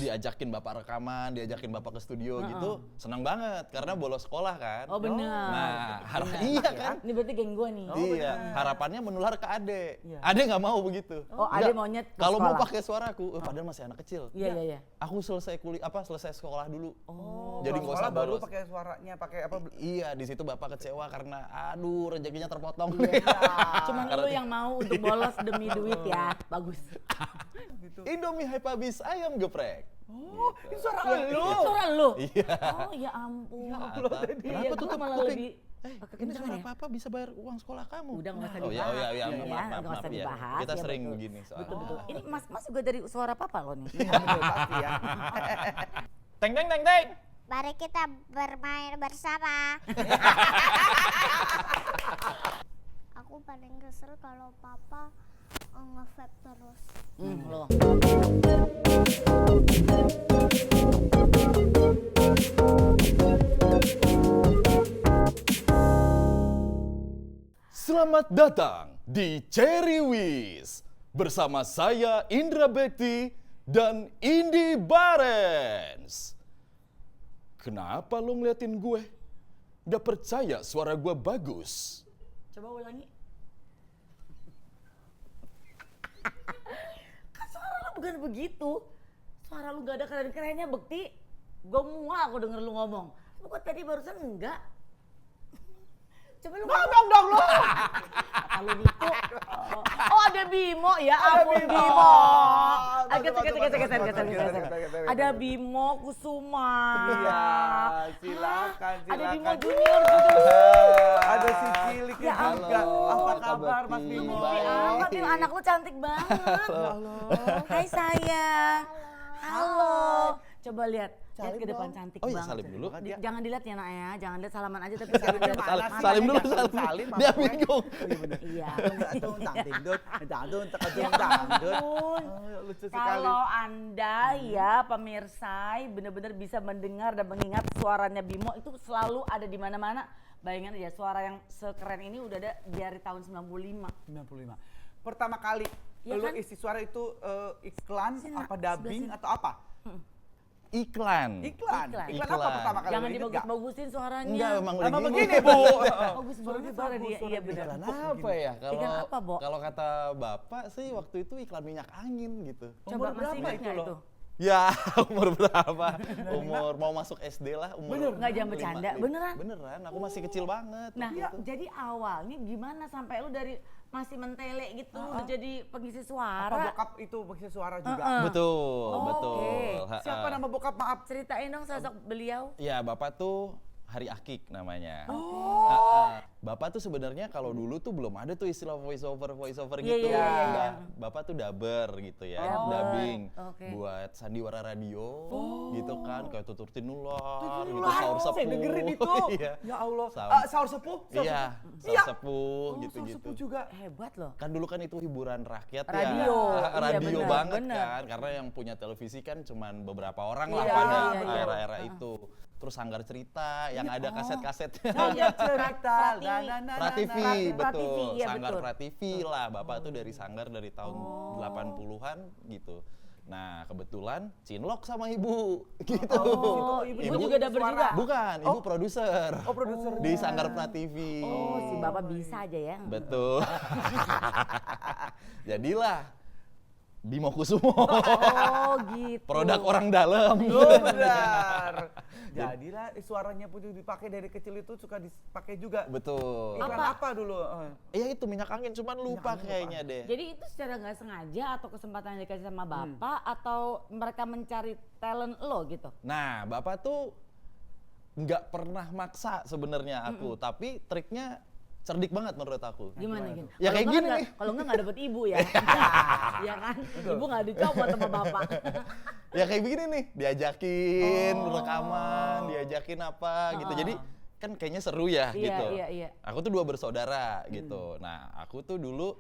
diajakin bapak rekaman, diajakin bapak ke studio gitu, senang banget karena bolos sekolah kan. Oh benar. Nah, iya kan? Ini berarti geng gue nih. Iya, harapannya menular ke Ade. Ade nggak mau begitu. Oh, Ade maunya ke kalau mau sekolah. pakai suaraku, padahal masih anak kecil. Iya. Aku selesai selesai sekolah dulu. Oh, jadi nggak usah baru bolos. pakai suaranya, pakai apa? Iya, di situ bapak kecewa karena aduh rezekinya terpotong. Cuman lu yang mau untuk bolos demi duit ya. Bagus. Gitu. Indomie hype habis ayam geprek. Oh, ini suara Ini lu. suara lu. Iya. Oh ya ampun. Kenapa Iya, tutup gua malah kuping? lebih ini kekencangan suara ya? papa bisa bayar uang sekolah kamu. Udah nggak usah Oh dibahas. ya, Ya, maaf nggak usah ya. dibahas. Kita Ya, sering betul. begini soalnya. Betul. Ini mas juga dari suara papa lo nih. Iya, betul pasti ya. Teng teng teng teng. Mari kita bermain bersama. Aku paling kesel kalau papa nge-vape terus. Lo. Selamat datang di Cherry Wiz bersama saya Indra Bekti dan Indi Barens. Kenapa lo ngeliatin gue? Gak percaya suara gue bagus? Coba ulangi. Kan suara lu bukan begitu. Suara lu gak ada keren-kerennya, Bekti. Gue mual aku denger lu ngomong. Lu kok tadi barusan enggak? Coba lu ngomong dong lu. Kalau gitu. Oh ada Bimo ya, ampun Bimo. Geser. Ada Bimo Kusuma. Iya, silakan. Ada Bimo Junior gitu. Ada si Cilik Ya juga. ampun. Apa kabar Mas Bekti? Bimo? Mimpi amat nih, anak lu cantik banget. Hai sayang. Halo. Coba lihat ke depan cantik Oh iya, banget. salim dulu. Jangan dilihat ya nak ya, jangan lihat salaman aja tapi jangan lihat. Salim dulu, Salim, salim. Mas. Dia bingung. Iya. Oh, lucu sekali. Kalau Anda ya pemirsa benar-benar bisa mendengar dan mengingat suaranya Bimo itu selalu ada di mana-mana. Bayangin aja suara yang sekeren ini udah ada dari tahun 95. 95. Pertama kali Iya lu kan? isi suara itu iklan Sini, apa Nak, dubbing sebelah atau apa? Iklan. Iklan apa Iklan. pertama kali? Jangan Lu inget nggak? dibagus-bagusin suaranya. Enggak, emang Emang begini. begini Bu. Bagus banget suara dia. Iya benar. Iklan apa ya? Iklan apa, Bo? Kalau kata bapak sih waktu itu iklan minyak angin gitu. Coba Umur masih berapa ingat itu nggak loh? itu? Ya, umur berapa? Umur mau masuk SD lah, umur. Bener? Nggak jangan bercanda, beneran? Beneran, aku masih kecil banget. Nah, waktu itu. jadi awalnya gimana sampai lu dari masih mentele gitu udah jadi pengisi Apa suara? bokap itu pengisi suara juga? Betul, Oh, betul. oke. Ha-ha. Siapa nama bokap maaf? Ceritain dong sosok beliau. Ya, bapak tuh Hari Akik namanya. Oh. Bapak tuh sebenarnya kalau dulu tuh belum ada tuh istilah voice over Iya, gitu. iya, iya, Enggak. Bapak tuh dubber gitu ya, dubbing Oke. buat sandiwara radio gitu kan, kayak Tutur Tinullah, gitu, Wah, Saur Sepuh. saya dengerin itu. Iya. Ya Allah. Saur- Saur Sepuh? Saur Iya, Sepuh. Saur Iya. Sepuh Oh, gitu-gitu. Saur Sepuh juga. Hebat loh. Kan dulu kan itu hiburan rakyat Radio, ya. iya Radio benar, banget benar. kan, karena yang punya televisi kan cuman beberapa orang lah Iya, pada iya, iya. era-era itu. Terus Sanggar Cerita yang ada kaset-kasetnya. Sanggar Cerita. Prativi, betul. Prativi, iya, Sanggar betul. Prativi lah. Bapak tuh dari Sanggar dari tahun 80-an gitu. Nah, kebetulan cinlok sama ibu gitu. Oh, ibu juga dubber juga? Bukan, ibu produser. Oh, produser. Di Sanggar Prativi. Oh, si bapak bisa aja ya. Betul. Jadilah Bimo Kusumo. Oh, gitu. Produk orang dalam. Oh benar. Jadilah suaranya pun dipakai dari kecil itu suka dipakai juga. Betul. Iklan apa dulu? Ya itu minyak angin, cuman lupa kayaknya deh. Jadi itu secara nggak sengaja atau kesempatan yang dikasih sama bapak atau mereka mencari talent lo gitu? Nah, bapak tuh nggak pernah maksa sebenarnya aku, tapi triknya cerdik banget menurut aku. Gimana gitu? Ya kayak gini nih. Kalau nggak dapet ibu ya. Iya kan? Ibu nggak dicopot sama bapak. Ya kayak begini nih, diajakin rekaman, diajakin apa gitu. Jadi kan kayaknya seru ya Iya, gitu. iya, iya. Aku tuh 2 bersaudara gitu. Nah, aku tuh dulu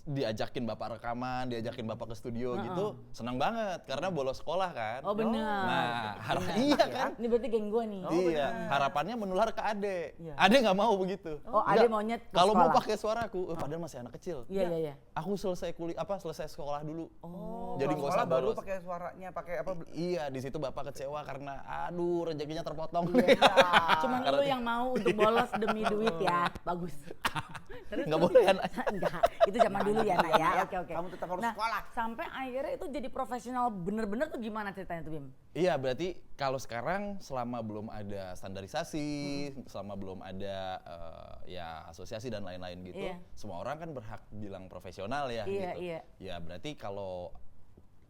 diajakin bapak rekaman, diajakin bapak ke studio gitu, senang banget karena bolos sekolah kan. Oh benar. Nah, iya kan? Ini berarti geng gue nih. Iya, harapannya menular ke Ade. Iya. Ade nggak mau begitu. Oh, Ade Nggak. maunya ke Kalau mau sekolah. pakai suaraku, padahal masih anak kecil. Iya. Aku selesai selesai sekolah dulu. Oh, Jadi nggak usah sekolah baru bolos. pakai suaranya, pakai apa? Iya, di situ bapak kecewa karena aduh rezekinya terpotong. Cuman lu yang mau untuk bolos demi duit ya. Bagus. Nggak boleh kan? Enggak, itu zaman dulu ya Nak ya. Oke. Kamu tetap harus Nah, sekolah. sampai akhirnya itu jadi profesional bener-bener tuh gimana ceritanya tuh Bim? Iya, berarti kalau sekarang selama belum ada standarisasi, selama belum ada ya asosiasi dan lain-lain gitu, Iya. semua orang kan berhak bilang profesional ya Iya, gitu. iya. Ya berarti kalau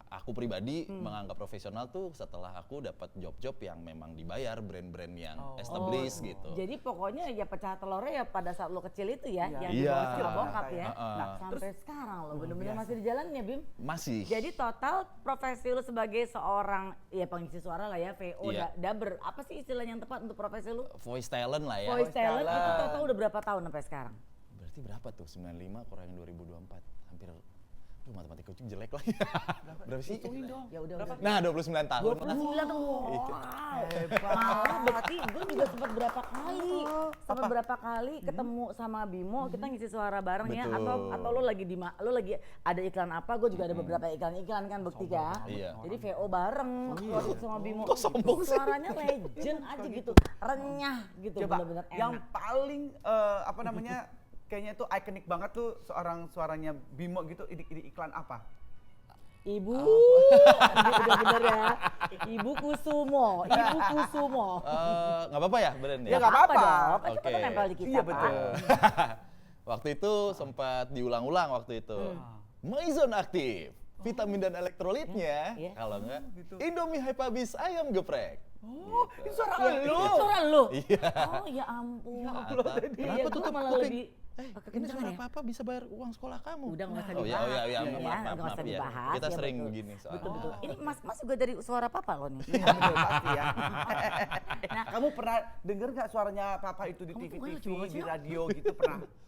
aku pribadi menganggap profesional tuh setelah aku dapat job-job yang memang dibayar brand-brand yang established gitu. Jadi pokoknya ya pecah telurnya ya pada saat lo kecil itu ya, yang Iya. dibawa sama bokap ya. Nah, Sampai sekarang lo bener-bener masih di jalan ya Bim? Masih. Jadi total profesi lu sebagai seorang ya pengisi suara lah ya, VO, Iya. dubber. Apa sih istilahnya yang tepat untuk profesi lu? Voice talent lah ya. Voice talent itu total udah berapa tahun sampai sekarang? Berarti berapa tuh? 95 kurangin 2024. Hampir matematika kucing jelek lagi. Berapa sih? Ya udah. Nah, 29 tahun. 29 tuh. Wow. Malah berarti gue juga sempat berapa kali ketemu sama Bimo, kita ngisi suara bareng ya, Betul. atau lo lagi lo lagi ada iklan apa, gue juga ada beberapa iklan kan Bekti ya. Iya. Jadi VO bareng waktu sama Bimo. Kok sombong sih? Suaranya legend aja gitu, renyah gitu, Coba bener-bener yang enak. paling apa namanya kayaknya itu ikonik banget tuh suaranya Bimo gitu di iklan apa? Ibu, ini bener-bener ya. Ibu Kusumo. Nggak apa-apa ya brand Ya ya? nggak apa-apa. dong, kan Oke. cepet nempel di kita Iya, Pak. betul. Waktu itu sempat diulang-ulang waktu itu. Maison aktif, vitamin dan elektrolitnya. Iya. Kalau enggak, Indomie Hype Habis ayam geprek. Oh, ini suara Itu lu. suara lu? Iya. Oh ya ampun. Kenapa Iya, tuh gue malah kok lebih ini kekencangan suara ya. apa bisa bayar uang sekolah kamu? Udah nggak usah Oh dibahas. iya, ya, maaf nggak usah ya. dibahas. Kita ya, sering betul. begini soalnya. Betul. Ini mas juga dari suara papa loh nih. Iya, betul, pasti ya. Nah, kamu pernah denger nggak suaranya papa itu di Kamu tuh TV-TV, lucu banget di sih, radio gitu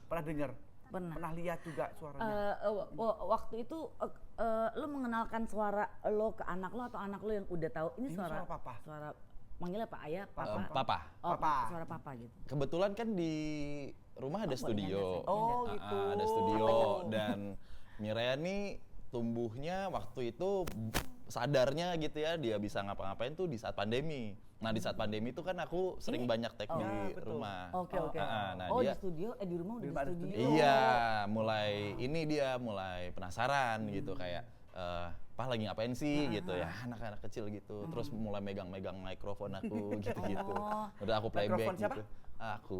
pernah denger? Pernah. Pernah lihat juga suaranya? Waktu itu lo mengenalkan suara lo ke anak lo atau anak lo yang udah tahu ini Ini suara suara papa. Suara manggilnya Pak Ayah, Papa. Papa. Oh, Papa. suara papa gitu. Kebetulan kan di rumah ada studio. Oh, gitu. Ada studio dan Mireya nih tumbuhnya waktu itu sadarnya gitu ya dia bisa ngapa-ngapain tuh di saat pandemi. Nah di saat pandemi itu kan aku sering banyak take di betul. rumah. Oke. Nah Oh dia di studio, di rumah udah Di rumah ada di studio. iya mulai penasaran gitu kayak Pak lagi ngapain sih gitu ya anak-anak kecil gitu terus mulai megang-megang mikrofon aku gitu-gitu udah aku playback Mikrofon siapa? gitu aku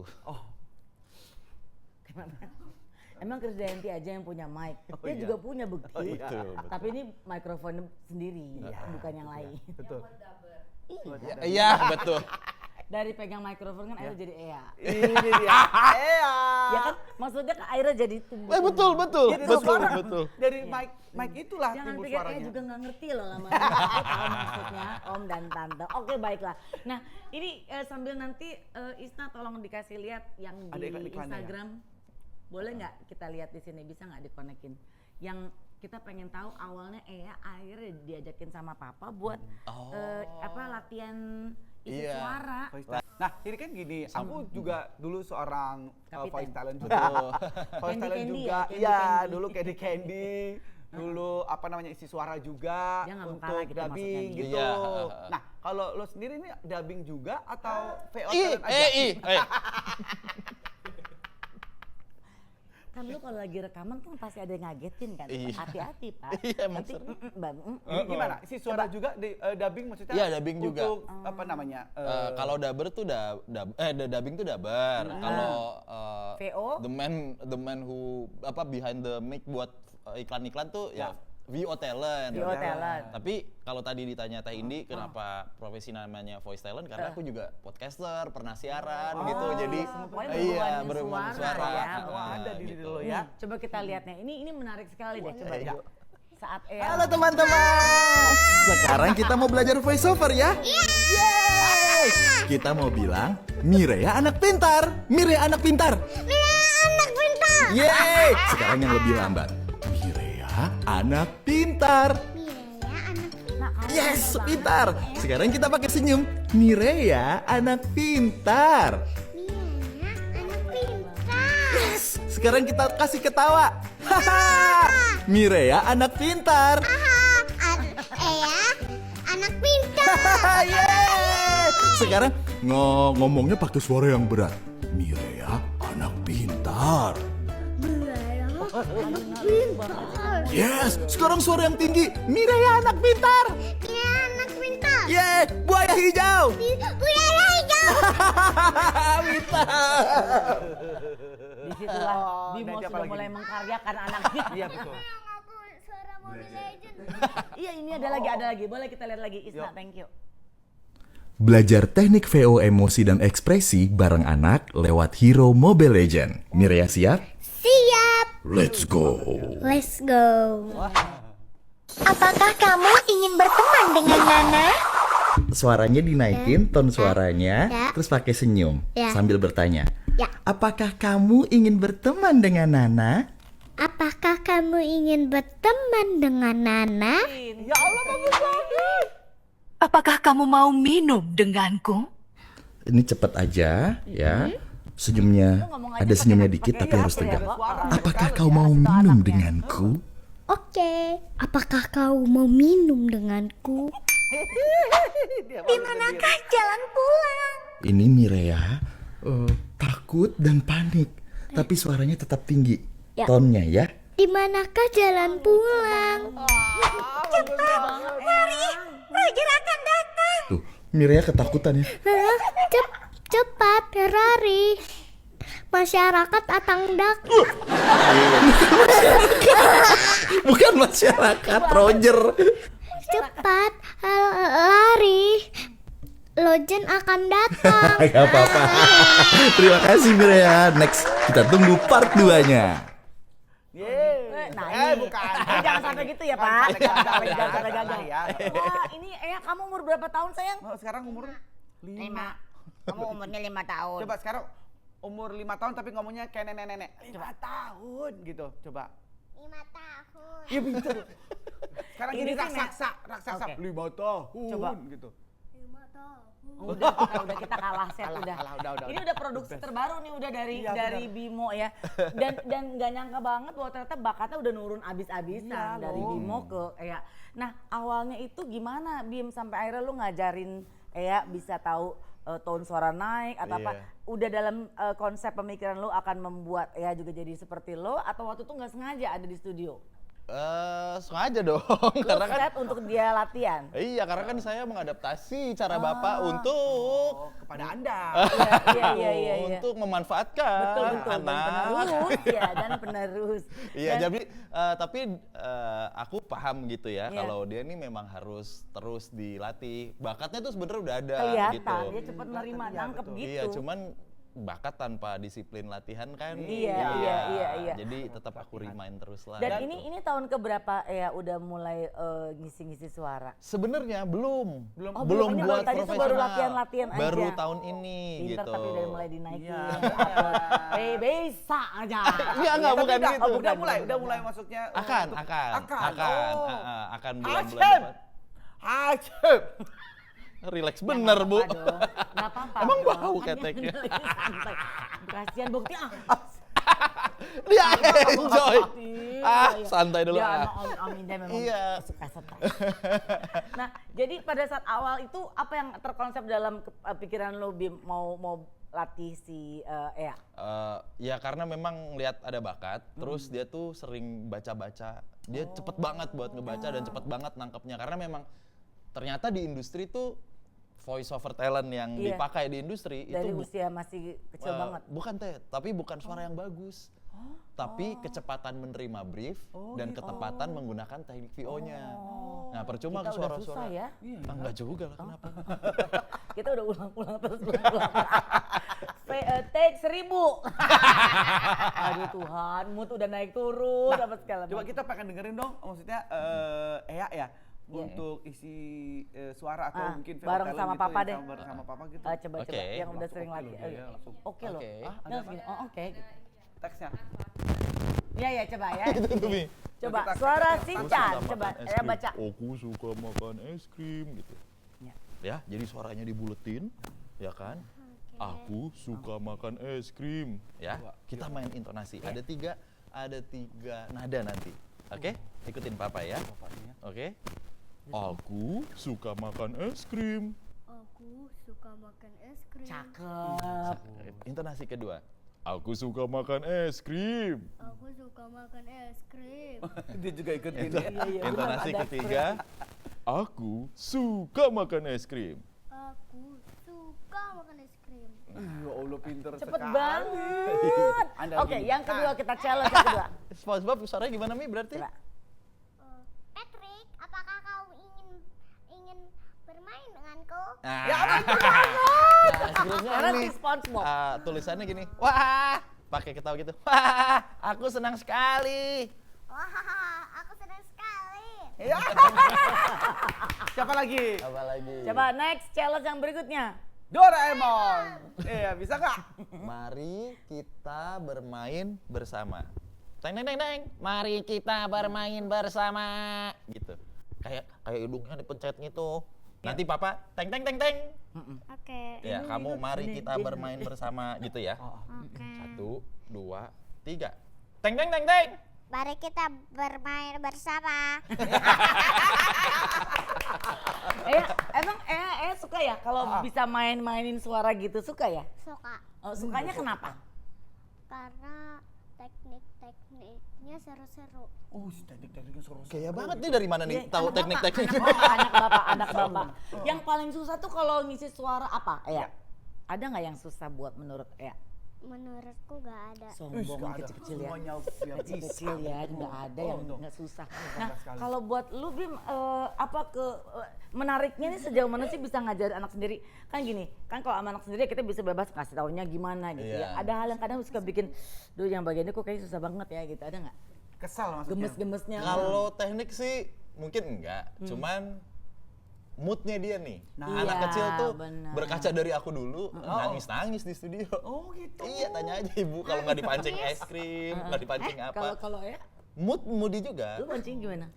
Emang Krisdayanti aja yang punya mic. Dia iya. juga punya bukti. Betul. Tapi ini mikrofon sendiri, bukan yang lain. Betul. iya betul Dari pegang mikrofon kan akhirnya jadi Ea. Ini dia. Iya. Ya kan maksudnya ke akhirnya jadi tumbuh. betul Jadi suara betul dari mic itulah Jangan timbul pikir Ea suaranya. juga nggak ngerti loh lama. Aku tahu maksudnya Om dan Tante. Oke baiklah. Nah ini sambil nanti Isna tolong dikasih lihat yang Ada di iklan-iklannya ya? Instagram. Boleh nggak kita lihat di sini? Bisa nggak dikonekin? Yang kita pengen tahu awalnya Ea akhirnya diajakin sama Papa buat latihan isi Iya. suara. Nah, ini kan gini, aku juga dulu seorang Kapitan. voice talent juga. Betul. Voice Candy talent Candy juga. ya, Candy Iya, Candy. dulu Candy Candy. Dulu apa namanya isi suara juga Dia nggak mau untuk kalah gitu dubbing maksudnya. gitu. Iya. Nah, kalau lo sendiri ini dubbing juga atau VO ih talent aja? Kan lu kalau lagi rekaman kan pasti ada yang ngagetin kan. Iya. Hati-hati Pak. Iya, emang Nanti sering. Gimana? Isi suara juga di dubbing maksudnya? Iya, dubbing juga. Untuk apa namanya? kalau dubber tuh dubbing tuh dubber. Kalau VO? the man who behind the mic buat iklan-iklan tuh ya VO talent. VO talent. Tapi kalau tadi ditanya Teh Indi kenapa profesi namanya voice talent karena aku juga podcaster, pernah siaran gitu. Jadi Pokoknya berhubungan suara suara. ya. ada di diri gitu. lo ya. Coba kita lihatnya. Ini menarik sekali deh. Coba iya. yuk. Saat Ea. Halo teman-teman. Sekarang kita mau belajar voice over ya. Yeay. Kita mau bilang Mireya anak pintar. Mireya anak pintar. Anak pintar. Yeay. Sekarang yang lebih lambat. Mireya anak pintar. Mireya anak pintar. Nah, kamu Yes, pintar pintar. banget. Sekarang kita pakai senyum. Mireya anak pintar. Mireya anak pintar. Yes, sekarang kita kasih ketawa. Haha. Mireya anak pintar. Anak pintar. Yeay. Sekarang ngomongnya pakai suara yang berat. Mireya anak pintar. Mireya anak pintar. Yes, sekarang suara yang tinggi. Mireya anak pintar. Mireya anak pintar. Yeay, buaya hijau. Buaya hijau. Pintar. Disitulah Oh, Bimo nanti apa sudah lagi mulai nih? mengkaryakan anaknya. Iya betul. Suara Mobile Legends. Iya, ini ada lagi. Boleh kita lihat lagi. Isna, thank you. Belajar teknik VO emosi dan ekspresi bareng anak lewat Hero Mobile Legend. Mireya siap? Siap. Let's go. Let's go. Apakah kamu ingin berteman dengan Nana? Suaranya dinaikin, ton suaranya, Ya. terus pakai senyum Ya. sambil bertanya. Ya. Apakah kamu ingin berteman dengan Nana? Apakah kamu ingin berteman dengan Nana? Ya Allah bagus banget. Apakah kamu mau minum denganku? Ini cepet aja, ya. Senyumnya, Lu ngomong aja ada pakai- senyumnya dikit pakai tapi apa harus ya, tegang. Kok? Apakah kau mau minum denganku? Oke. Apakah kau mau minum denganku? Di manakah Jalan pulang. Ini Mireya takut dan panik, tapi suaranya tetap tinggi. Ya. Tonnya ya. Di manakah jalan pulang? Roger akan datang. Tuh, Mireya ketakutan ya. Cepat, Ferrari. Masyarakat akan datang. Bukan masyarakat, Roger. Cepat, lari. Lojen akan datang. Gak apa-apa. Terima kasih Mireya. Next, kita tunggu part 2-nya. Nah, Bukan. jangan sampai gitu ya, Pak. Jangan sampai gagal. Ya. Wah, ini kamu umur berapa tahun, sayang? Oh, sekarang umur 5. Kamu umurnya 5 tahun. Coba sekarang umur 5 tahun tapi ngomongnya kayak nenek-nenek. 5 tahun gitu. Coba. 5 tahun. Iya betul. Sekarang Ini jadi sih raksasa. Oke. 5 tahun Coba. gitu. 5 tahun. Udah kita kalah set udah. Kalah, Ini udah produksi terbaru nih udah dari Iya, dari Bimo ya. Dan nggak nyangka banget bahwa ternyata bakatnya udah nurun abis-abisan Iya dari loh. Bimo ke Ea. Nah, awalnya itu gimana Bim sampai akhirnya lu ngajarin Ea bisa tahu tone suara naik atau apa? Iya. Udah dalam konsep pemikiran lu akan membuat Ea juga jadi seperti lo atau waktu itu nggak sengaja ada di studio? Sengaja dong, Lu karena kan set untuk dia latihan. iya, karena kan saya mengadaptasi cara Bapak untuk Oh, kepada Anda. Iya. untuk memanfaatkan Betul dan anak. penerus ya dan penerus. Iya, Dan- jadi tapi aku paham gitu ya Iya. kalau dia ini memang harus terus dilatih. Bakatnya tuh sebenarnya udah ada kelihatan gitu. dia cepat menerima Iya, nangkep betul. gitu. Iya, cuman bakat tanpa disiplin latihan kan. Iya. Jadi tetap aku remind terus lah. Dan gitu. ini tahun keberapa ya udah mulai ngisi-ngisi suara? Sebenarnya belum Oh, belum. Ini buat tadi tuh profesional. baru latihan-latihan aja. Baru tahun ini Pinter gitu. tapi udah mulai dinaikin. Iya. Bisa aja. Enggak, bukan Tapi gitu. udah mulai maksudnya. Akan untuk- akan bulan Asep. depan. Asep. Relax bener, Bu. Gak apa-apa. Emang dong. bau Kan keteknya? dia santai. Kasihan bukti Dia enjoy. Iya. Santai dulu Dia ah. anak Om Indah memang Iya. suka santai. Nah, jadi pada saat awal itu apa yang terkonsep dalam pikiran lo Bim mau latih si Ea? Ya karena memang lihat ada bakat, terus dia tuh sering baca-baca. Dia cepet banget buat ngebaca dan cepet banget nangkepnya. Karena memang ternyata di industri tuh voice over talent yang Iya. dipakai di industri Dari itu usia masih kecil banget. bukan tapi bukan suara yang bagus. Tapi kecepatan menerima brief dan ketepatan menggunakan teknik VO-nya. Nah, percuma Kita udah suara-suara. susah ya. Enggak juga lah, kenapa? Kita udah ulang-ulang terus ulang-ulang. Take 1000. Aduh Tuhan, mood udah naik turun apa segala Coba macam. kita pengen dengerin dong, maksudnya Ea ya untuk isi suara atau mungkin VO bareng talent sama gitu, Papa yang deh. bareng sama Papa gitu. Coba Oke. yang udah sering Oke lagi. loh, dia langsung. Oke loh. Oke. Nah, segini. Oh, oke gitu. Teksnya. Iya ya coba ya. Itu tuh, Mi. Coba Kita- suara kita- si Aku Chan, suka coba makan es ya krim. baca. Aku suka makan es krim gitu. Ya. Ya, jadi suaranya dibuletin, ya kan? Aku suka makan es krim, ya. Kita main intonasi. Ada tiga nada nanti. Oke? Ikutin papa ya. Oke? Aku suka makan es krim. Aku suka makan es krim. Cakep. Intonasi kedua. Aku suka makan es krim. Aku suka makan es krim. Dia juga ikut gini. Intonasi ketiga. Aku suka makan es krim. Aku suka makan es krim. Ya Allah pinter Cepet sekali. banget. Anda Oke, gini. yang kedua kita challenge yang kedua. SpongeBob suaranya gimana Mi berarti? Coba. Patrick, apakah kau ingin bermain denganku? Ya skripnya Karena ini. si SpongeBob. Tulisannya gini. Wah, pakai ketawa gitu. Wah, aku senang sekali. Wah, aku senang sekali. Ya. Siapa lagi? Apa lagi? Coba next challenge yang berikutnya. Doraemon. Iya, bisa nggak? Mari kita bermain bersama. Teng teng teng teng. Mari kita bermain bersama. Gitu. Kayak hidungnya dipencet gitu. Nanti papa teng teng teng teng. Oke. Ya, kamu mari kita bermain bersama gitu ya. Oke. 1, 2, 3. Teng teng teng teng. Mari kita bermain bersama. Emang suka ya kalau bisa mainin suara gitu, suka ya? Suka. Oh, sukanya kenapa? Karena teknik-tekniknya seru-seru. Oh, si teknik-tekniknya seru. Kayak banget nih dari mana nih Iya, tahu anak teknik-teknik? bapak, anak bapak. Yang paling susah tuh kalau ngisi suara apa? Ya. Ada nggak yang susah buat menurut ya? Menurutku gak ada. Sombong kecil-kecil ya. Semuanya biar Kecil-kecil bisa. ya, nggak ada yang tuh. nggak susah. Bangga Nah, sekali. kalau buat lu Bim, menariknya nih sejauh mana sih bisa ngajarin anak sendiri? Kan gini, kan kalau sama anak sendiri kita bisa bebas kasih taunya gimana gitu ya. Iya. Ada hal yang kadang suka bikin, duh yang bagian ini kok kayaknya susah banget ya gitu, ada nggak? Kesal maksudnya. Gemes-gemesnya. Kalau teknik sih mungkin enggak, cuman moodnya dia nih. Iya, Anak kecil tuh benar. berkaca dari aku dulu, nangis-nangis di studio. Oh gitu. Iya, tanya aja ibu kalau nggak dipancing es krim, nggak dipancing apa. Kalau ya, Moody juga. lu mancing gimana?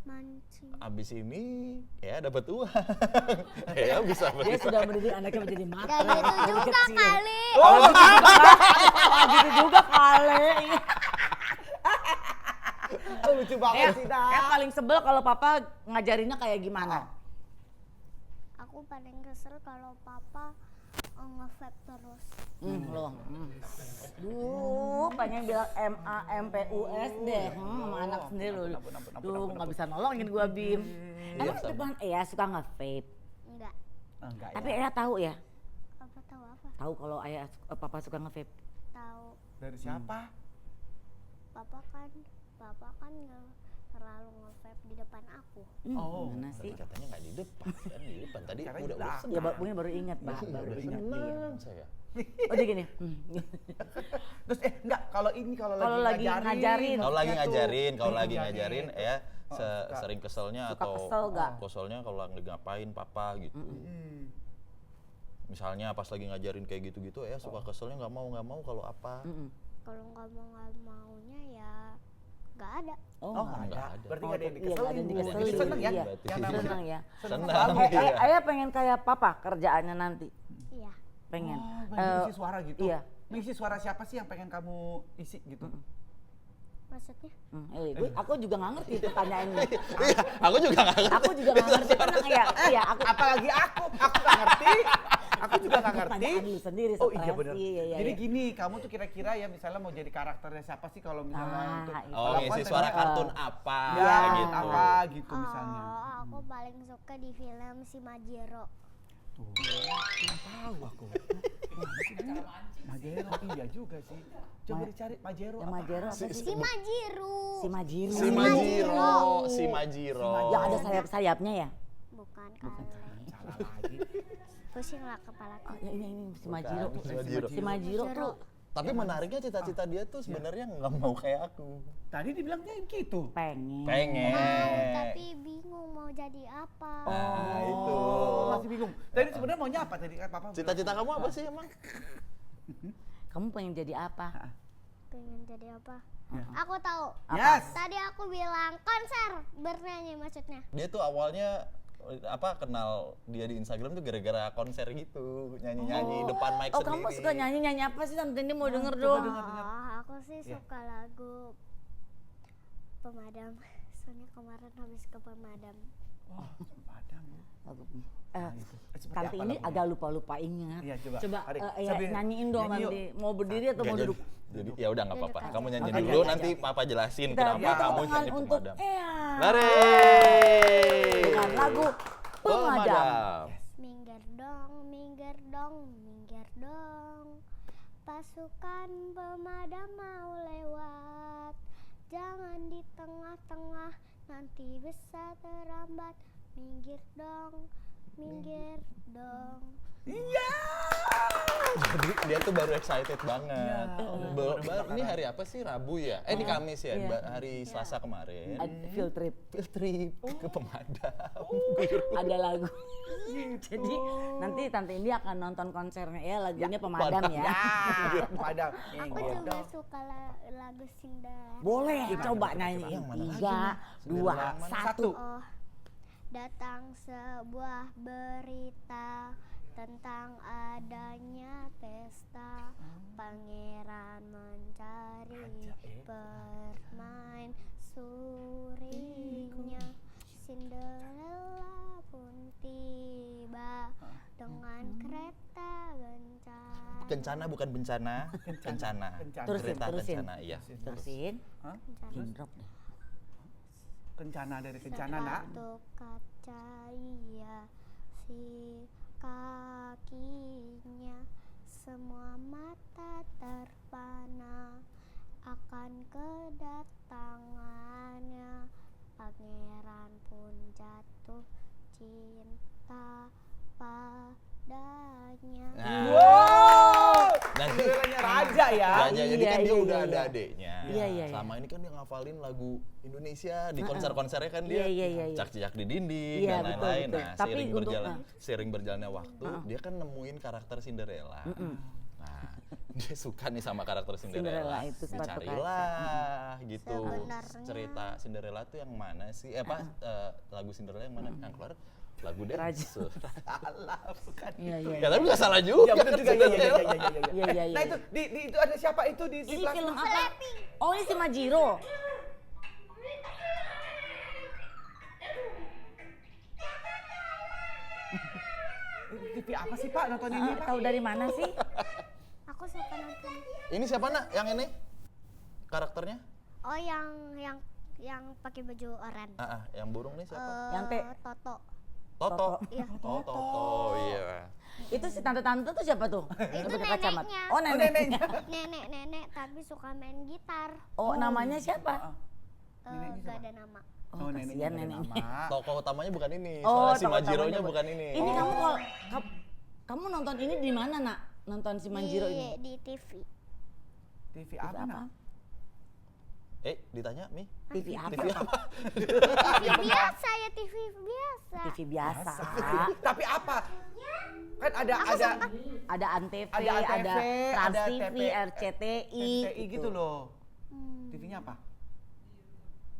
Mancing. Abis ini ya dapat uang. Ya bisa Dia begitu. sudah mendidik anaknya menjadi Gak matang. gitu dari juga kecil. kali. Oh, gitu juga kali. Oh, lucu banget sih, Kayak paling sebel kalau papa ngajarinnya kayak gimana? Aku paling kesel kalau papa nge-vape terus. Lo. Duh, pengen bilang MAMPUS deh sama anak sendiri lo. Duh, nggak bisa nolongin gua Bim. Emang depan Ea suka nge-vape? Enggak. Enggak Tapi Ea tahu ya? Apa tahu apa? Tahu kalau Ea papa suka nge-vape. Tahu. Dari siapa? Papa kan nggak terlalu nge-vape di depan aku. Oh. Mana sih? Katanya nggak di depan, kan di depan tadi Caranya udah di belakang. Ya Mungkin baru ingat, Pak. Iya, Baru udah ingat. Iya. seneng saya. Oh dia gini. Terus enggak kalau ini Kalau kalau lagi ngajarin. Kalau lagi maksudnya tuh. ngajarin, kalau Iya, lagi ngajarin ya suka. sering keselnya Suka atau kesel nggak? keselnya kalau lagi ngapain papa gitu. Misalnya pas lagi ngajarin kayak gitu-gitu ya suka keselnya nggak mau kalau apa. Kalau nggak maunya ya nggak ada. Oh, Oh, nggak enggak ada. ada. Berarti Oh, enggak ada yang iya, nggak ada yang dikeselin. dikeselin. Seneng ya? Iya. Yang namanya Seneng ya. Senang. Eh, Ayah pengen kayak papa kerjaannya nanti. Iya. Pengen. Oh, pengen isi suara gitu. Iya. Mengisi suara siapa sih yang pengen kamu isi gitu? Maksudnya? Aku juga nggak ngerti itu tanyain. Iya, aku juga nggak ngerti. Aku juga nggak ngerti tenang ya. Iya, aku Apalagi aku nggak ngerti. Aku juga nggak ngerti. Pertanyaan lu sendiri, Oh iya stres. benar. Iya, iya, Jadi iya. gini, kamu tuh kira-kira ya misalnya mau jadi karakternya siapa sih kalau misalnya Ah, untuk iya. Oh, kalau ngisi konten- suara kartun apa Ya, kayak gitu. apa gitu misalnya. Oh, aku paling suka di film si Majero. Tahu aku. Majero iya juga sih. Coba dicari Majero. Yang Majero apa sih? Si Majiru. Si Majiru. Si Majiro, si Majiro. Yang ada sayap-sayapnya ya? Bukan kali. Salah lagi. Pusing lah kepalaku. Oh, ini si Majiro. si Majiro. Si Majiro tuh Tapi menariknya cita-cita dia tuh sebenarnya nggak mau kayak aku. Tadi dibilangnya gitu. pengen. Pengen. Mau, tapi bingung mau jadi apa. Nah, itu. Masih bingung. Tadi sebenarnya maunya apa tadi kan Papa? bilang. Cita-cita kamu apa sih emang? Kamu pengen jadi apa? Pengen jadi apa? Aku tahu. Yes. Tadi aku bilang konser bernyanyi maksudnya. Dia tuh awalnya kenal dia di Instagram tuh gara-gara konser gitu, nyanyi-nyanyi depan mic Oh, sendiri. kamu suka nyanyi apa sih? Tante ini mau denger dong. Aku sih suka lagu Pemadam. Soalnya kemarin habis ke Pemadam. Padang. Tante ini agak lupa-lupa ingat. Iya, coba. Coba Mari, ya, sambil nyanyiin dong nyanyi nanti. Mau berdiri atau Nggak mau jadi. duduk? Jadi ya udah nggak apa-apa. Duduk Kamu aja. nyanyi Oke, dulu oke, nanti oke. Papa jelasin Kita kenapa kamu tangan nyanyi untuk pemadam. Eyang. Lari. Dengan lagu Pemadam. Minggir dong, minggir dong, minggir dong. Pasukan pemadam mau lewat. Jangan di tengah-tengah, nanti bisa terlambat. Minggir dong, minggir dong. Jadi dia tuh baru excited banget. Ini hari apa sih? Rabu ya? Ini Kamis ya? Iya. Hari Selasa kemarin. Field trip. Ke Pemadam. Ada lagu. Jadi nanti Tante Indi akan nonton konsernya ya, lagunya Pemadam ya. Padang. Aku juga suka lagu Cinderella. Boleh, coba nyanyi. Yang mana lagi 3, 2, 1. Oh, datang sebuah berita tentang adanya pesta. Pangeran mencari permaisurinya. Cinderella pun tiba dengan kereta kencana. Kencana bukan bencana, kencana. Terusin, Kereta terusin. kencana, iya. Terusin. Hah? Pin drop deh. Kencana dari kencana, Nak. Sepatu kaca iya si kakinya, semua mata terpana akan kedatangannya. Pangeran pun jatuh cinta padanya. Nanti Cinderellanya raja ya. Raja, jadi kan dia Iya, udah iya, ada iya. adeknya. Iya, iya, iya. Selama ini kan dia ngafalin lagu Indonesia di konser-konsernya kan dia Iya. cak-cak di dinding Iya, dan betul, lain-lain. betul. Nah, Tapi untuk, seiring berjalannya waktu, dia kan nemuin karakter Cinderella. Nah, dia suka nih sama karakter Cinderella. Cinderella itu sepatu Dicarilah gitu. Sebenarnya- Cerita Cinderella tuh yang mana sih? Lagu Cinderella yang mana? Yang keluar lagu deh. Raja. Salah, bukan. Iya. Ya tapi nggak salah juga. Ya betul juga, Cinderella. Iya. Nah itu itu ada siapa itu di Ini plasma? film apa? Oh, ini si Majiro. TV apa sih Pak nonton ini Pak? Tahu dari mana sih? Aku suka nonton. Ini siapa nak? Yang ini? Karakternya? Oh, yang pakai baju oranye. Yang burung nih siapa? Yang T. Toto. Toto. Iya. Oh, Toto, iya. Itu si tante-tante tuh siapa tuh? Itu Pakai kacamata. neneknya. Oh, Neneknya. Nenek tapi suka main gitar. Oh, namanya siapa? Gak ada nama. Oh, kasihan neneknya. Tokoh utamanya bukan ini. Oh, Soalnya si tokoh Majiro-nya utamanya bukan ini. Ini kamu nonton ini di mana, Nak? Nonton si Manjiro ini? Di TV. TV apa Nak? Ditanya Mi? TV apa? TV apa? TV biasa ya, TV biasa. TV biasa. Tapi apa? Kan ada Ada Antv, Ada Antv, ada Trans ada TV, TP, RCTI, RCTI gitu loh. TV-nya apa?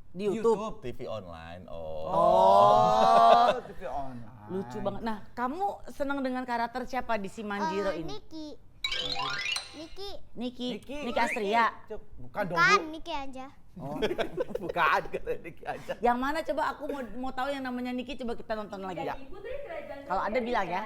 di YouTube. TV online. Oh, TV online. lucu banget. Nah, kamu senang dengan karakter siapa di si Manjiro ini? Niki Astria. Bukan dong Bukan, Bu. Niki aja. Oh. Bukan kata Niki aja. Yang mana coba aku mau tahu yang namanya Niki, coba kita nonton lagi. Ya. Kalau ada bilang ya.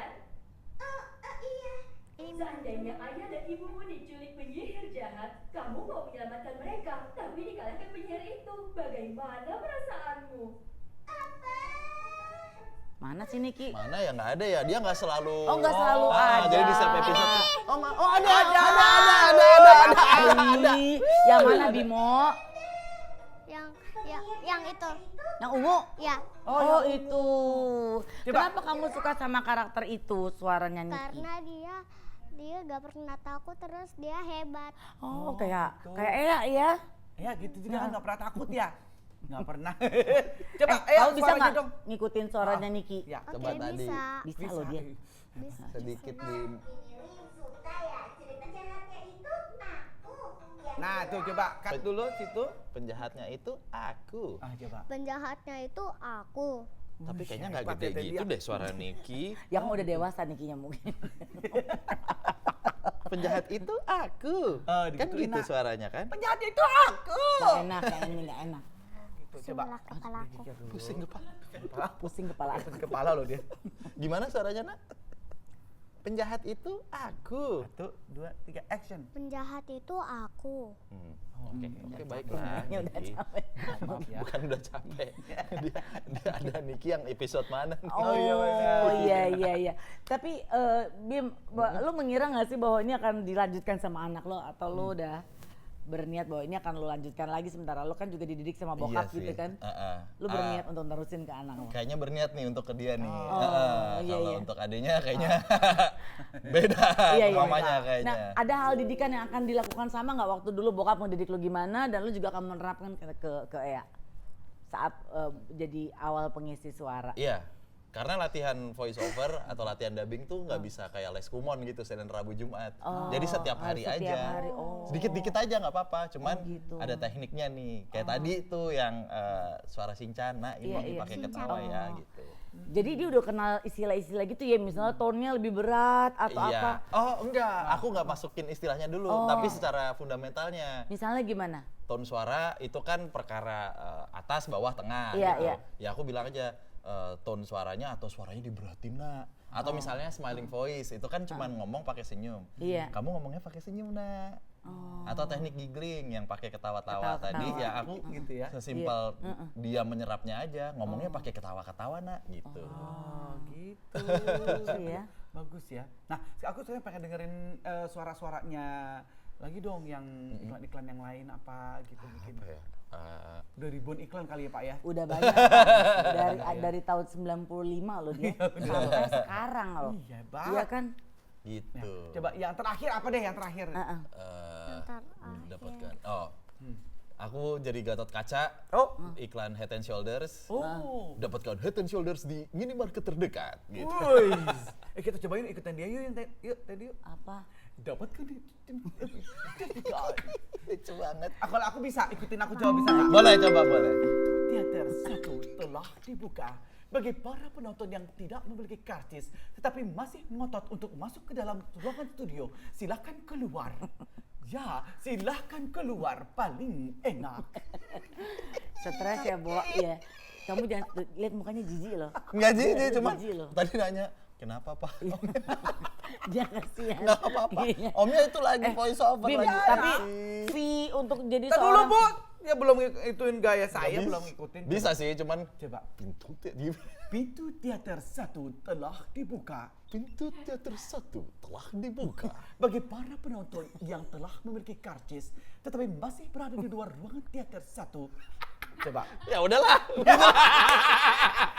Seandainya ayah dan ibumu diculik penyihir jahat, kamu mau menyelamatkan mereka, tapi dikalahkan penyihir itu. Bagaimana perasaanmu? Mana sih Niki? Mana ya nggak ada ya? Dia nggak selalu. Oh, nggak selalu ada. Jadi di setiap episode. Ada. Yang mana Bimo? Yang itu. Yang ungu? Ya, Oh, itu. Coba. Kenapa kamu suka sama karakter itu, suaranya Niki? karena dia gak pernah takut, terus dia hebat. Oh, kayak Ea ya. Ya gitu juga kan nggak pernah takut ya. Nggak pernah. Coba Kamu bisa suaranya nggak dong. ngikutin suaranya Niki? Ya. Coba Oke, tadi. bisa. Bisa loh dia. Sedikit di. Nah, tuh coba cut dulu situ. Penjahatnya itu aku. Coba. Penjahatnya itu aku. Tapi kayaknya nggak hebat gede ya, gitu dia. deh suara Niki. Yang udah dewasa Nikinya mungkin. Penjahat itu aku. Kan digituin, gitu Nak. suaranya kan? Penjahatnya itu aku. Gak enak, kayak ini gak enak. Gitu, coba. Sebelah kepalaku. Pusing kepala. Pusing kepala aku. Pusing kepala loh dia. Gimana suaranya, Nak? Penjahat itu aku. 1, 2, 3, action. Penjahat itu aku. Oke, baiklah. Ya udah Niki. capek. Maaf ya. Bukan udah capek. dia ada Niki yang episode mana nih? Oh iya. Tapi Bim, lu mengira nggak sih bahwa ini akan dilanjutkan sama anak lo atau lu udah berniat bahwa ini akan lu lanjutkan lagi sementara lu kan juga dididik sama bokap Iya gitu sih. kan? Lu Ah, berniat untuk nerusin ke anak lo? Kayaknya berniat nih untuk ke dia nih. iya, Kalau iya. untuk adenya kayaknya beda Iya, mamanya Nah, kayaknya. ada hal didikan yang akan dilakukan sama nggak waktu dulu bokap mendidik lu gimana dan lu juga akan menerapkan ke Ea saat jadi awal pengisi suara? Iya. Karena latihan voice over atau latihan dubbing tuh nggak bisa kayak les kumon gitu Senin Rabu Jumat. Jadi setiap hari setiap aja. hari, oh. Sedikit-dikit aja nggak apa-apa. Cuman gitu. ada tekniknya nih. Kayak tadi tuh yang suara sincana ini Iya, pakai Shinchan. ketawa ya gitu. Jadi dia udah kenal istilah-istilah gitu ya, misalnya tone-nya lebih berat atau Iya. apa? Oh enggak, aku nggak masukin istilahnya dulu, tapi secara fundamentalnya. Misalnya gimana? Tone suara itu kan perkara atas, bawah, tengah Iya, gitu. iya. Ya aku bilang aja tone suaranya atau suaranya diberatin nak. Atau misalnya smiling voice itu kan cuman ngomong pakai senyum. Iya. Kamu ngomongnya pakai senyum nak. Atau teknik giggling yang pakai Ketawa-ketawa. ketawa-tawa tadi ya aku Gitu ya. sesimpel dia menyerapnya aja ngomongnya pakai ketawa-ketawa nak gitu. Oh, gitu. Iya. Bagus ya. Nah, aku sebenarnya pengen dengerin suara-suaranya lagi dong yang iklan-iklan yang lain apa gitu mungkin. Apa ya? Udah ribuan iklan kali ya Pak ya? Udah banyak dari tahun 95 loh dia sampai sekarang loh. Iya, Bang. Iya kan? Gitu. Coba yang terakhir apa deh yang terakhir? Dapatkan. Oh. Aku jadi Gatot Kaca. Oh. Iklan Head and Shoulders. Oh. Dapatkan Head and Shoulders di minimarket terdekat gitu. Woi. Kita cobain ikutan dia yuk yang yuk tadi yuk. Apa? Dapatkan di Lucu banget. Kalau aku bisa ikutin aku coba bisa nggak? Boleh coba boleh. Teater 1 telah dibuka bagi para penonton yang tidak memiliki karcis tetapi masih ngotot untuk masuk ke dalam ruangan studio. Silakan keluar. Ya, silakan keluar paling enak. Stres ya, Bo. Iya. Kamu jangan lihat mukanya jijik loh. Enggak sih, Iya, dia cuma jijik loh. tadi nanya, kenapa Pak? Dia kasihan. Enggak apa-apa. Iya. Omnya itu lagi voice over Bim, lagi. tapi fee untuk jadi Tadi dulu seorang Bu, ya belum ituin gaya saya, Bisa. belum ikutin. Bisa sih, cuman Coba. pintu Pintu teater 1 telah dibuka teater 1 telah dibuka. bagi para penonton yang telah memiliki karcis tetapi masih berada di luar ruangan teater 1. Coba. Ya udahlah.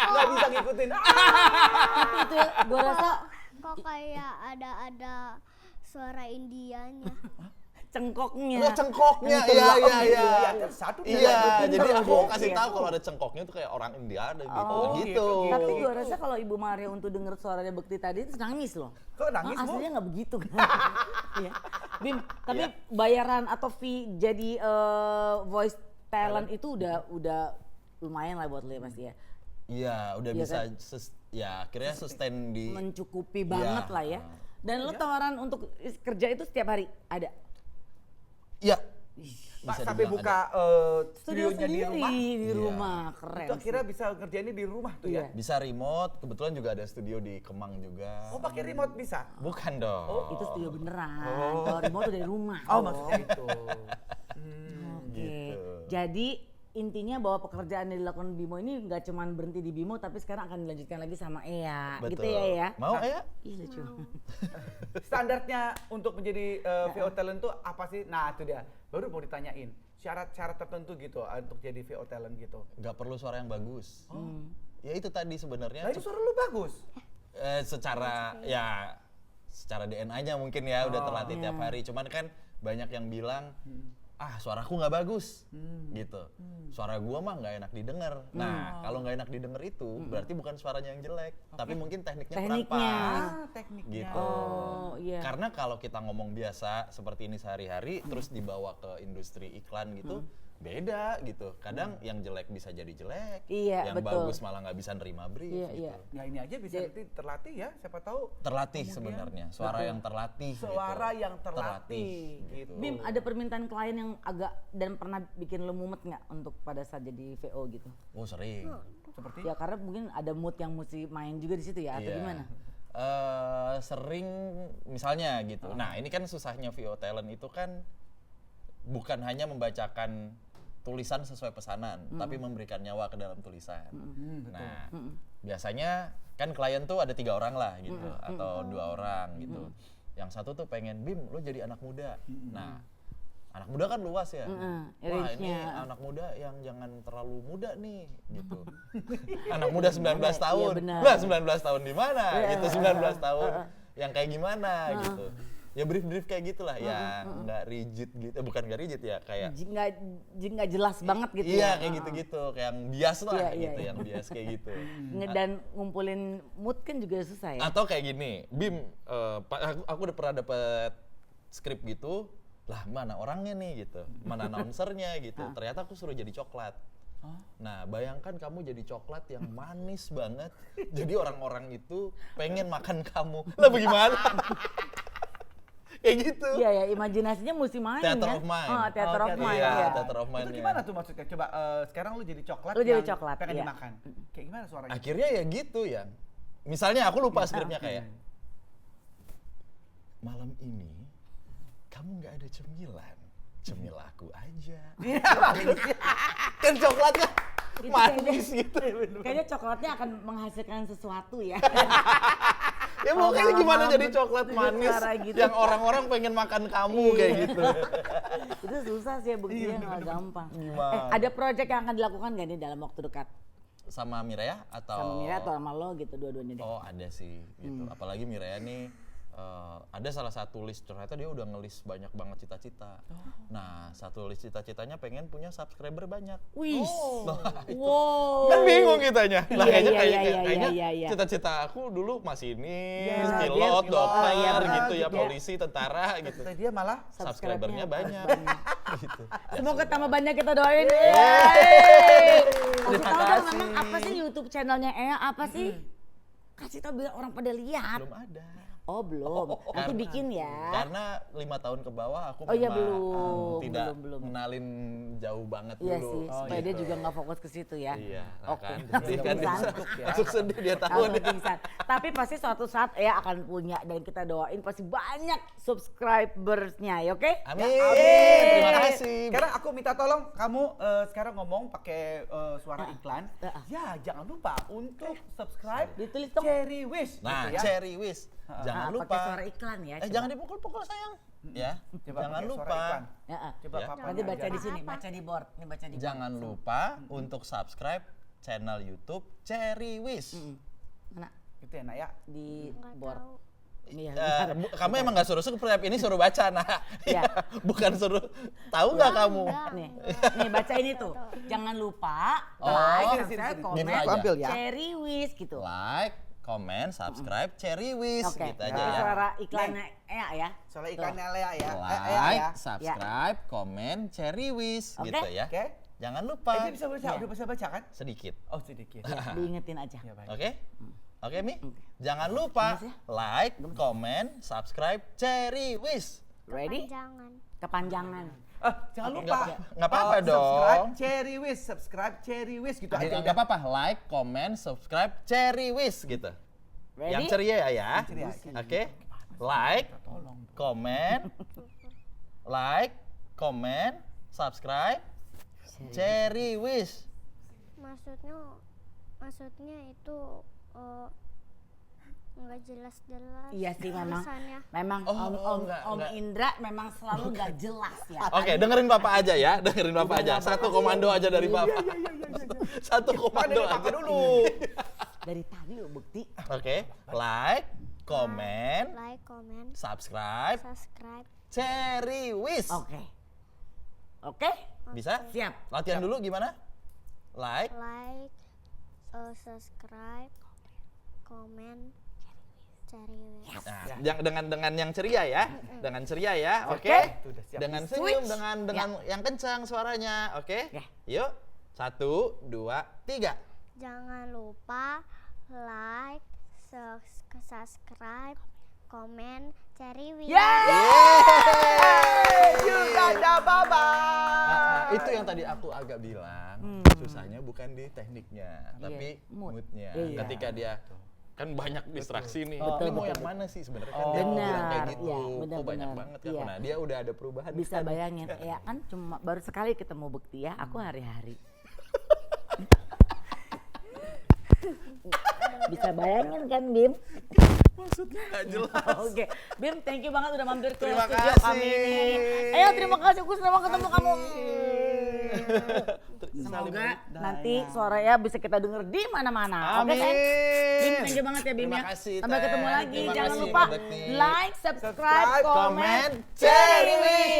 Nggak bisa ngikutin. tapi itu gue rasa Kok kayak ada suara Indianya. cengkoknya. Ada cengkoknya. Iya. Teater 1 Iya, telah jadi dibuka. aku kasih Iya. tahu kalau ada cengkoknya itu kayak orang India ada gitu. Oh, gitu. Tapi gue rasa kalau Ibu Maria untuk denger suaranya Bekti tadi itu nangis loh. Kok nangis, Bu? Aslinya nggak begitu kan? Iya. Bim, tapi bayaran atau fee jadi voice talent itu udah lumayan lah buat lo ya pasti ya. Iya, udah Iya bisa kan? ya akhirnya sustain di Mencukupi banget lah ya. Dan lo tawaran untuk kerja itu setiap hari ada? Iya. Pak Bisa sampai dibilang buka Studio studionya di sendiri rumah. di rumah, keren. Itu akhirnya bisa ngerjainnya di rumah tuh Iya. ya. Bisa remote, kebetulan juga ada studio di Kemang juga. Oh, pakai remote bisa. Bukan dong. Itu studio beneran. Kalau remote tuh dari rumah. Oh, dong. maksudnya itu. Oke. gitu. Jadi intinya bahwa pekerjaan yang dilakukan Bimo ini nggak cuma berhenti di Bimo tapi sekarang akan dilanjutkan lagi sama Ea. Betul. Gitu ya. Mau ya? Ih lucu. Standarnya untuk menjadi VO talent tuh apa sih? Nah, itu dia. Baru mau ditanyain. Syarat-syarat tertentu gitu untuk jadi VO talent gitu. Gak perlu suara yang bagus. Ya itu tadi sebenarnya. Nah, itu suara lu bagus. Secara ya secara DNA-nya mungkin ya udah terlatih tiap hari. Cuman kan banyak yang bilang suaraku nggak bagus gitu. suara gua mah nggak enak didengar. Nah, kalau nggak enak didengar itu berarti bukan suaranya yang jelek, tapi mungkin tekniknya kurang Tekniknya. pas. Tekniknya. Gitu. Oh, iya. Karena kalau kita ngomong biasa seperti ini sehari-hari terus dibawa ke industri iklan gitu, beda gitu. Kadang yang jelek bisa jadi jelek, Iya, yang betul. bagus malah nggak bisa nerima brief Iya, gitu. iya. Ya ini aja bisa nanti terlatih ya, siapa tahu. Terlatih sebenarnya, suara yang terlatih. Suara gitu. yang terlatih, gitu. Bim, ada permintaan klien yang agak dan pernah bikin lo mumet nggak untuk pada saat jadi VO gitu? Oh sering. Seperti Ya karena mungkin ada mood yang mesti main juga di situ ya, atau Iya. gimana? Sering misalnya gitu. Nah ini kan susahnya VO talent itu kan bukan hanya membacakan tulisan sesuai pesanan, tapi memberikan nyawa ke dalam tulisan. Nah biasanya kan klien tuh ada 3 orang lah gitu, atau 2 orang gitu. Yang satu tuh pengen, Bim lo jadi anak muda. Nah anak muda kan luas ya. Wah ini range-nya. anak muda yang jangan terlalu muda nih gitu. Anak muda 19 tahun. benar. Lah 19 tahun di mana? Gitu 19 tahun. Yang kayak gimana gitu. Ya brief-brief kayak gitulah ya, nggak rigid gitu. Bukan nggak rigid ya, kayak Nggak jelas banget gitu iya ya. kayak gitu-gitu, kayak yang bias lah Iya, gitu, iya. yang bias kayak gitu. Dan ngumpulin mood kan juga susah ya. Atau kayak gini, Bim, aku udah pernah dapet skrip gitu, lah mana orangnya nih gitu, mana announcernya gitu. Ternyata aku suruh jadi coklat. Nah bayangkan kamu jadi coklat yang manis banget, jadi orang-orang itu pengen makan kamu. Lah bagaimana? Kayak gitu. Iya ya, imajinasinya mesti main Theater ya. of mind. Oh, theater of mind Iya, ya. theater of mind. itu gimana tuh maksudnya? Coba sekarang lu jadi coklat Lu jadi yang coklat, pengen iya. dimakan. Kayak gimana suaranya? Akhirnya ya gitu ya. Misalnya aku lupa skripnya kayak, malam ini kamu nggak ada cemilan, cemil aku aja. Kan coklatnya Itu manis gitu. Kayaknya coklatnya akan menghasilkan sesuatu ya. Ya makanya gimana malam-malam jadi coklat manis suara gitu. yang orang-orang pengen makan kamu kayak gitu. Itu susah sih ya buktinya, nggak gampang. Gimana? Ada proyek yang akan dilakukan nggak nih dalam waktu dekat? Sama Mireya atau? Sama Mira atau sama lo gitu, dua-duanya deh. Oh ada sih gitu. Apalagi Mireya nih ada salah satu list, ternyata dia udah ngelis banyak banget cita-cita. Nah satu list cita-citanya pengen punya subscriber banyak. Wih. Nah, itu. Wow. Kan bingung kitanya. Lah Iya, kayaknya iya, kayaknya iya. cita-cita aku dulu masinis, Iya, pilot, dia- dokter iya, gitu ya, gitu. polisi, tentara gitu. Kata dia malah Subscribernya banyak. gitu. Semoga tambah banyak kita doain. Kasih tahu dong memang apa sih YouTube channelnya Ea apa sih? Kasih tahu biar orang pada lihat. Belum ada. Oh belum, nanti Karena- bikin ya. Karena 5 tahun ke bawah aku Oh iya, memang belum, tidak belum. kenalin jauh banget Iya dulu. sih, supaya dia gitu. juga nggak fokus ke situ ya. Iya, Oke. kan. Langsung Sedih kan dia. pingsan. Langsung sedih dia tahu Langsung dia. pingsan. Tapi pasti suatu saat Ea akan punya dan kita doain pasti banyak subscribersnya, ya oke? Amin. Amin. Terima kasih. Sekarang aku minta tolong kamu sekarang ngomong pakai suara iklan. Ya, jangan lupa untuk subscribe Ditulis dong. Cherry Wish Nah, gitu ya. Cherry Wish. Jangan Pakai lupa. suara iklan ya. coba. Jangan dipukul-pukul sayang. Ya. Coba Jangan pakai suara lupa. iklan. Ya, Coba Ya. papanya nanti baca ajarin. di sini, baca di board, ini baca di board. Jangan lupa untuk subscribe channel YouTube Cherry Wish. Mana? Gitu ya, Nak ya. Di Nggak board. tahu. Iya. Kamu emang nggak suruh subscribe, ini suruh baca nah. Iya. Bukan suruh. Tahu nggak kamu? Nih, nih baca ini tuh. Jangan lupa Oh, like, sini, subscribe, sini. komen, Gitu aja. Ambil ya. Cherry Wish gitu. Like, comment, subscribe Cherry Wish Oke. gitu aja Pakai ya. suara iklannya Ea ya. Soalnya Tuh. iklannya Lea ya. Like, ya. subscribe, comment Cherry Wish Oke. gitu ya. Oke. Jangan lupa. Dia bisa baca, udah bisa baca kan? Sedikit. Oh, sedikit. Diingetin aja. Ya, baik. Oke? Oke, Mi? Jangan lupa Gemes ya? like, comment, subscribe Cherry Wish. Ready? Jangan. Kepanjangan. Jangan Oke, lupa. nggak apa-apa Subscribe dong. Cherry Wish, subscribe Cherry Wish gitu aja. Nggak apa-apa, like, comment, subscribe Cherry Wish gitu. Ready? Yang ceria ya. ceria. Oke? Like, comment, like, comment, subscribe Cherry Wish. Maksudnya itu nggak jelas-jelas. Iya sih memang. tulisannya. Memang Om enggak. Indra memang selalu nggak jelas ya. Oke, dengerin Bapak aja ya. Dengerin Bapak aja. Satu komando aja dari Bapak. Satu komando aja. dulu. Dari tadi lo bukti. Oke, like, comment, Like, comment, subscribe subscribe. Cherry Wish. Oke. Oke? Bisa? Siap. Latihan dulu gimana? Like. Like, subscribe, komen, cari wish. Nah, dengan yang ceria ya. Dengan ceria ya. Oke. Itu udah siap. Dengan senyum, dengan yang kencang suaranya. Oke? Ya. Yuk. 1, 2, 3. Jangan lupa like, subscribe, komen, cari wish. Juga ada bye-bye. Itu yang tadi aku agak bilang, susahnya bukan di tekniknya, tapi moodnya. Iya. Ketika dia kan banyak distraksi nih. Betul, Ini mau betul, yang betul. mana sih sebenarnya kan dia Benar, bilang kayak gitu. iya, benar, Kok banyak benar. banget kan. Iya. Nah, dia udah ada perubahan. Bisa bayangin, ya kan cuma baru sekali ketemu Bekti ya, aku hari-hari. Bisa bayangin kan Bim? Maksudnya nggak jelas. Oke, Bim, thank you banget udah mampir ke Terima studio kasih. kami ini. Ayo, terima kasih, aku senang banget ketemu kamu. Semoga nanti suaranya bisa kita denger di mana-mana. Oke, Amin. sayang? Bim, thank you banget ya Bim Terima ya. kasih, Sampai Teh. ketemu lagi. Terima Jangan kasih, lupa Mbak Bekti. like, subscribe, comment, Comment, Cherry Wish.